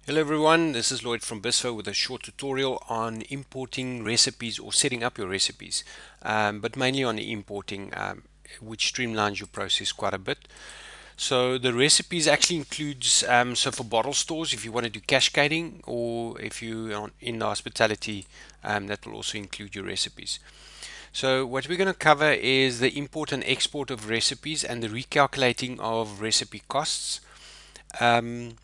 Hello everyone, this is Lloyd from Bizzfo with a short tutorial on importing recipes or setting up your recipes, but mainly on importing, which streamlines your process quite a bit. So the recipes actually includes, so for bottle stores, if you want to do cascading, or if you are in the hospitality, that will also include your recipes. So what we're going to cover is the import and export of recipes and the recalculating of recipe costs. Um,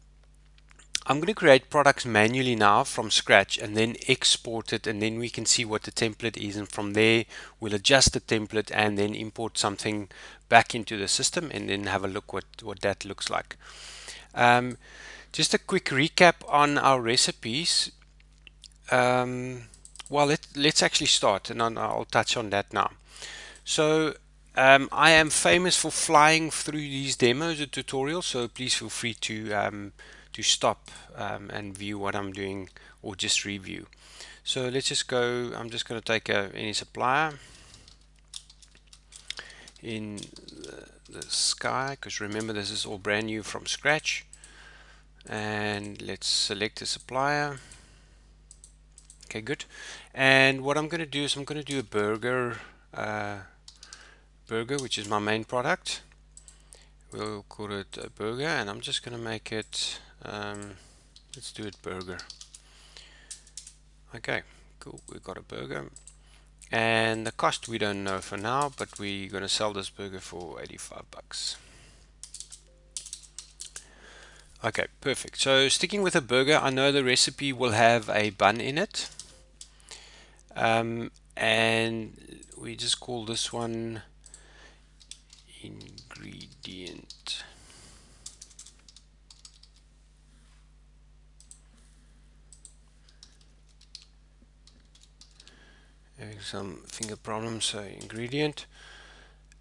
I'm going to create products manually now from scratch and then export it, and then we can see what the template is, and from there we'll adjust the template and then import something back into the system and then have a look what that looks like. Um, just a quick recap on our recipes. Um, well, let's actually start, and I'll touch on that now. So I am famous for flying through these demos or tutorials, so please feel free to stop and view what I'm doing or just review. So let's just go. I'm just going to take any supplier in the sky, because remember this is all brand new from scratch. And let's select a supplier. Okay, good. And what I'm going to do is I'm going to do a uh, burger, which is my main product. We'll call it a burger, and I'm just going to make it, let's do it burger. Okay, cool, we've got a burger. And the cost we don't know for now, but we're going to sell this burger for 85 bucks. Okay, perfect. So sticking with a burger, I know the recipe will have a bun in it. And we just call this one ingredient. Having some finger problems, so ingredient.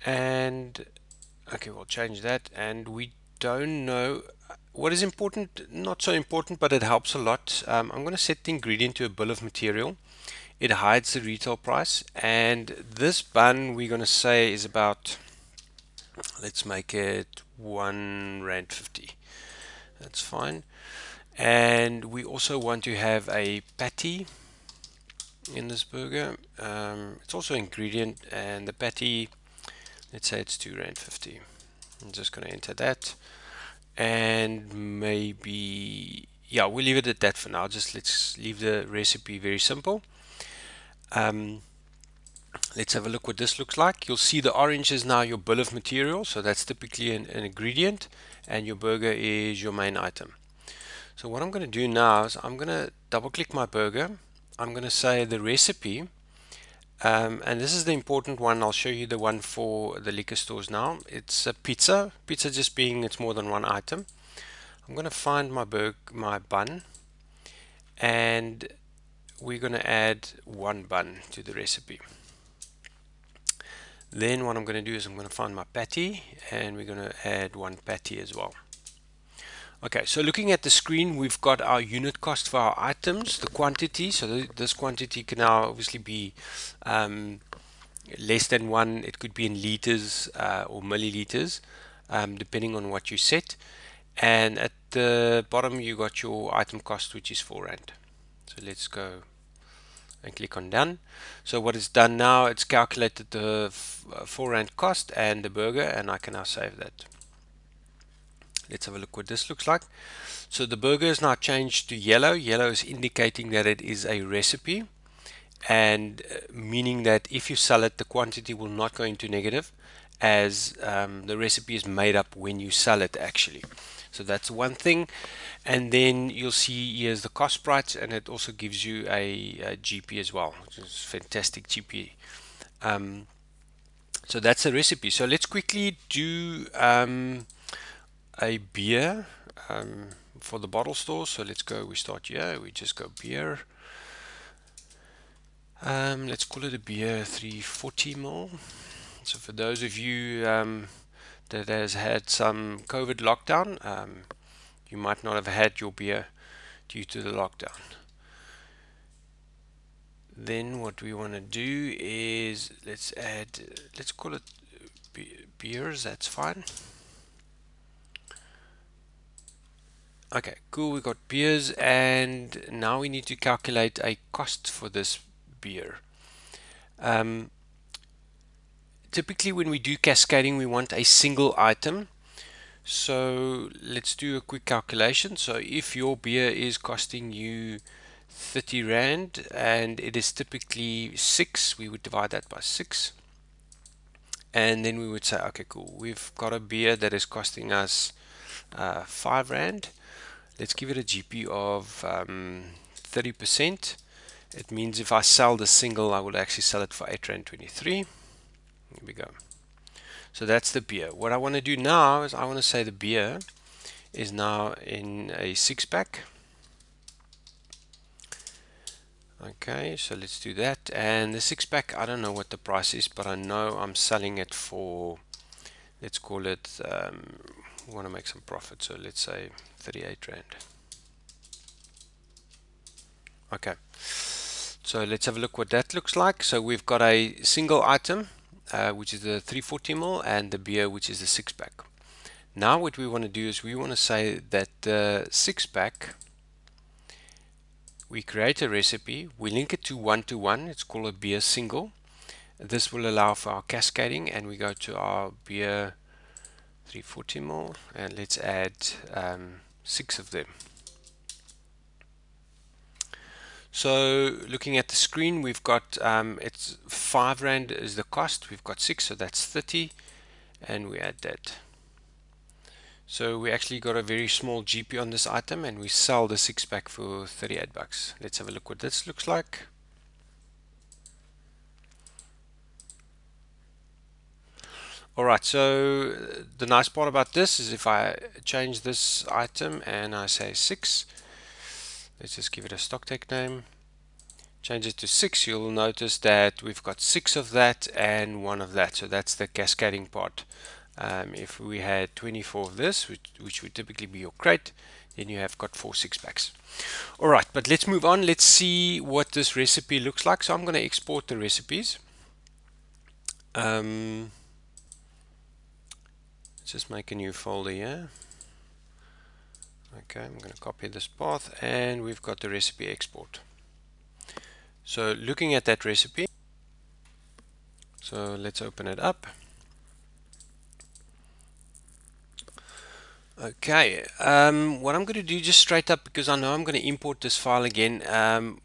And okay, we'll change that. And we don't know what is important, not so important, but it helps a lot. I'm going to set the ingredient to a bill of material. It hides the retail price, and this bun we're going to say is about, let's make it 1 rand 50. That's fine. And we also want to have a patty in this burger. It's also ingredient, and the patty, let's say it's 2 rand 50. I'm just going to enter that. And maybe, yeah, we'll leave it at that for now. Just let's leave the recipe very simple. um, let's have a look what this looks like. You'll see the orange is now your bill of material, so that's typically an ingredient, and your burger is your main item. So what I'm going to do now is I'm going to double click my burger. I'm going to say the recipe, and this is the important one. I'll show you the one for the liquor stores now. It's a pizza just being it's more than one item. I'm going to find my bun, and we're going to add one bun to the recipe. Then what I'm going to do is I'm going to find my patty, and we're going to add one patty as well. Okay, so looking at the screen, we've got our unit cost for our items, the quantity. So this quantity can now obviously be um, less than one. It could be in liters or milliliters, depending on what you set. And at the bottom, you got your item cost, which is 4 rand. So let's go and click on done. So what it's done now, it's calculated the 4 rand cost and the burger, and I can now save that. Let's have a look what this looks like. So the burger is now changed to yellow. Yellow is indicating that it is a recipe, and meaning that if you sell it, the quantity will not go into negative, as the recipe is made up when you sell it actually. So that's one thing. And then you'll see here's the cost price, and it also gives you a GP as well, which is fantastic GP. Um, so that's a recipe. So let's quickly do a beer for the bottle store. So let's go, we start here, we just go beer. Let's call it a beer 340 ml. So for those of you that has had some COVID lockdown, you might not have had your beer due to the lockdown. Then what we want to do is let's call it beers, that's fine. Okay, cool. We got beers, and now we need to calculate a cost for this beer. Um, Typically, when we do cascading, we want a single item. So let's do a quick calculation. So if your beer is costing you 30 Rand and it is typically 6, we would divide that by 6. And then we would say, okay, cool. We've got a beer that is costing us 5 Rand. Let's give it a GP of 30%. It means if I sell the single, I would actually sell it for 8 Rand 23. Here we go. So that's the beer. What I want to do now is I want to say the beer is now in a 6-pack. Okay, so let's do that. And the 6-pack, I don't know what the price is, but I know I'm selling it for, let's call it, we want to make some profit, so let's say 38 Rand. Okay, so let's have a look what that looks like. So we've got a single item, which is the 340ml, and the beer, which is the 6-pack. Now what we want to do is we want to say that the 6-pack, we create a recipe, we link it to 1-to-1, it's called a beer single. This will allow for our cascading, and we go to our beer 340ml, and let's add 6 of them. So looking at the screen, we've got it's 5 Rand is the cost, we've got 6, so that's 30, and we add that. So we actually got a very small GP on this item, and we sell the 6-pack for 38 bucks. Let's have a look what this looks like. Alright, so the nice part about this is if I change this item and I say 6, let's just give it a stock take name, change it to 6, you'll notice that we've got 6 of that and 1 of that. So that's the cascading part. If we had 24 of this, which would typically be your crate, then you have got 4 6-packs. Alright, but let's move on. Let's see what this recipe looks like. So I'm going to export the recipes. Let's just make a new folder here. Okay, I'm going to copy this path, and we've got the recipe export. So looking at that recipe, so let's open it up. Okay, what I'm going to do just straight up, because I know I'm going to import this file again, I'm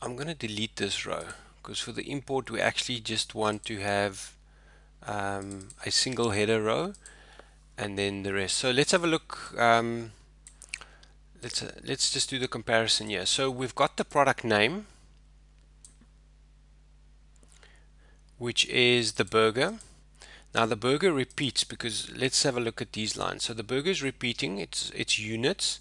going to delete this row, because for the import we actually just want to have a single header row and then the rest. So let's have a look. Let's just do the comparison here. So we've got the product name, which is the burger. Now the burger repeats, because let's have a look at these lines. So the burger is repeating its units,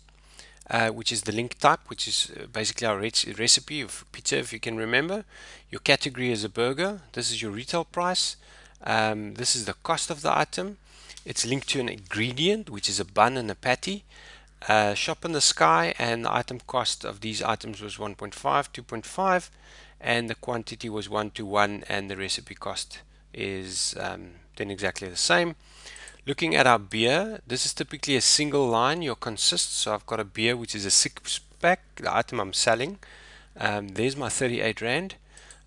which is the link type, which is basically our recipe of pizza, if you can remember. Your category is a burger. This is your retail price. This is the cost of the item. It's linked to an ingredient, which is a bun and a patty. Shop in the sky, and the item cost of these items was 1.5, 2.5, and the quantity was 1-to-1, and the recipe cost is then exactly the same. Looking at our beer, this is typically a single line. Your consists, so I've got a beer which is a 6-pack, the item I'm selling. There's my 38 Rand.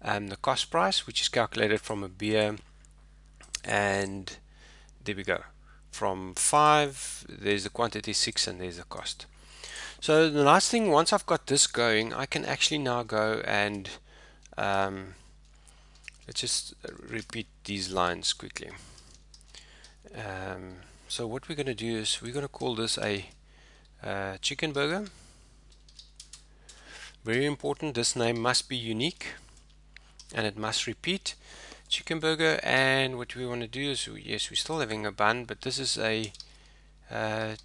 The cost price, which is calculated from a beer, and there we go. From 5, there's the quantity 6, and there's the cost. So the nice thing, once I've got this going, I can actually now go and let's just repeat these lines quickly. So what we're going to do is we're going to call this a chicken burger. Very important, this name must be unique and it must repeat. Chicken burger, and what we want to do is, yes, we're still having a bun, but this is a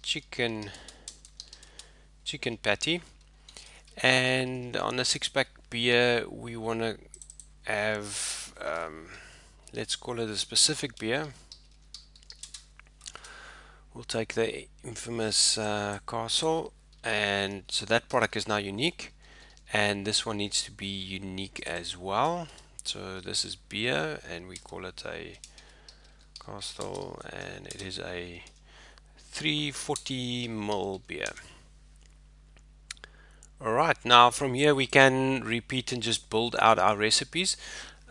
chicken patty. And on the 6-pack beer, we want to have, let's call it a specific beer. We'll take the infamous Castle, and so that product is now unique, and this one needs to be unique as well. So this is beer, and we call it a Castle, and it is a 340 ml beer. Alright, now from here we can repeat and just build out our recipes.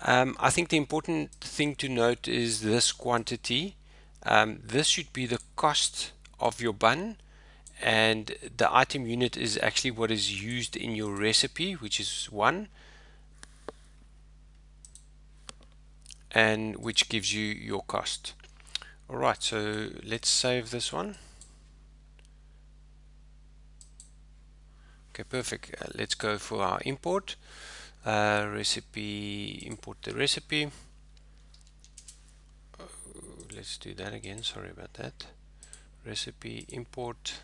I think the important thing to note is this quantity. This should be the cost of your bun, and the item unit is actually what is used in your recipe, which is 1, and which gives you your cost. Alright, so let's save this one. Okay, perfect. Let's go for our import. Recipe, import the recipe. Let's do that again, sorry about that. Recipe, import.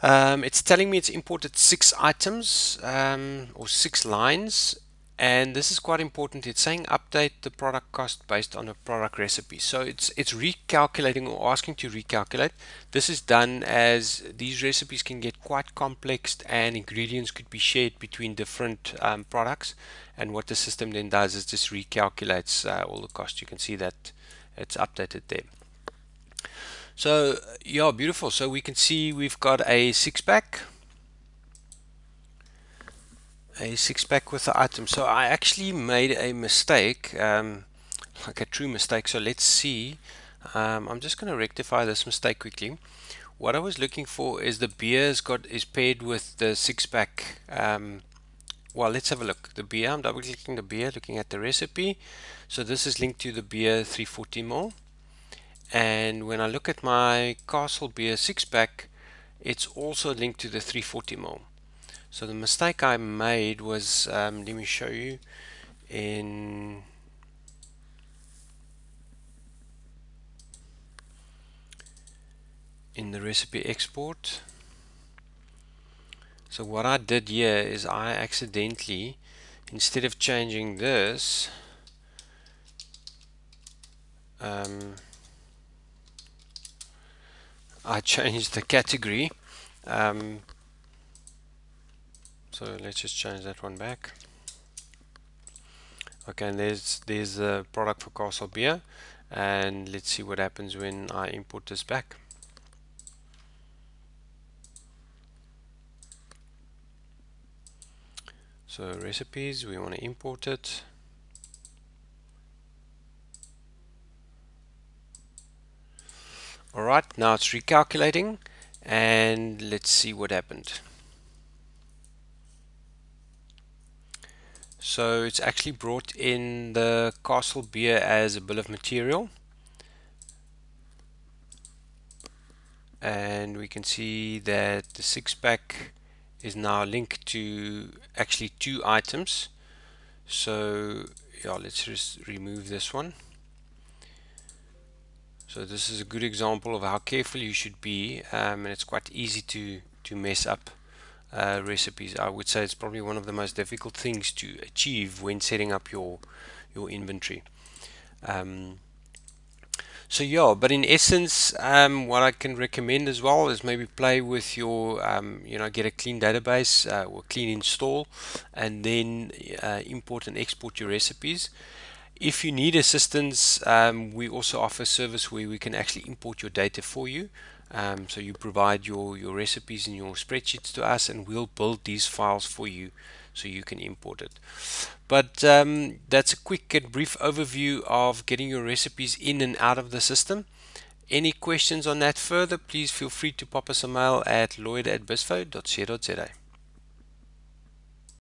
It's telling me it's imported 6 items or 6 lines, and this is quite important. It's saying update the product cost based on a product recipe. So it's recalculating or asking to recalculate. This is done as these recipes can get quite complex and ingredients could be shared between different products, and what the system then does is just recalculates all the costs. You can see that it's updated there. So yeah, beautiful. So we can see we've got a six pack with the item. So I actually made a mistake, like a true mistake. So let's see. I'm just going to rectify this mistake quickly. What I was looking for is the beer is paired with the six pack. Well, let's have a look. The beer, I'm double clicking the beer, looking at the recipe. So this is linked to the beer 340 ml. And when I look at my Castle beer 6-pack, it's also linked to the 340 ml. So the mistake I made was, let me show you, in the recipe export. So what I did here is I accidentally, instead of changing this, I changed the category. So let's just change that one back. Okay, and there's the product for Castle beer, and let's see what happens when I import this back. So recipes, we want to import it. Alright, now it's recalculating, and let's see what happened. So it's actually brought in the Castle beer as a bill of material, and we can see that the 6-pack is now linked to actually 2 items. So yeah, let's just remove this one. So this is a good example of how careful you should be, and it's quite easy to mess up recipes. I would say it's probably one of the most difficult things to achieve when setting up your inventory. So yeah, but in essence, what I can recommend as well is maybe play with your, get a clean database or clean install, and then import and export your recipes. If you need assistance, we also offer a service where we can actually import your data for you. So you provide your recipes and your spreadsheets to us, and we'll build these files for you so you can import it. But that's a quick and brief overview of getting your recipes in and out of the system. Any questions on that further, please feel free to pop us a mail at lloyd@bizzfo.co.za.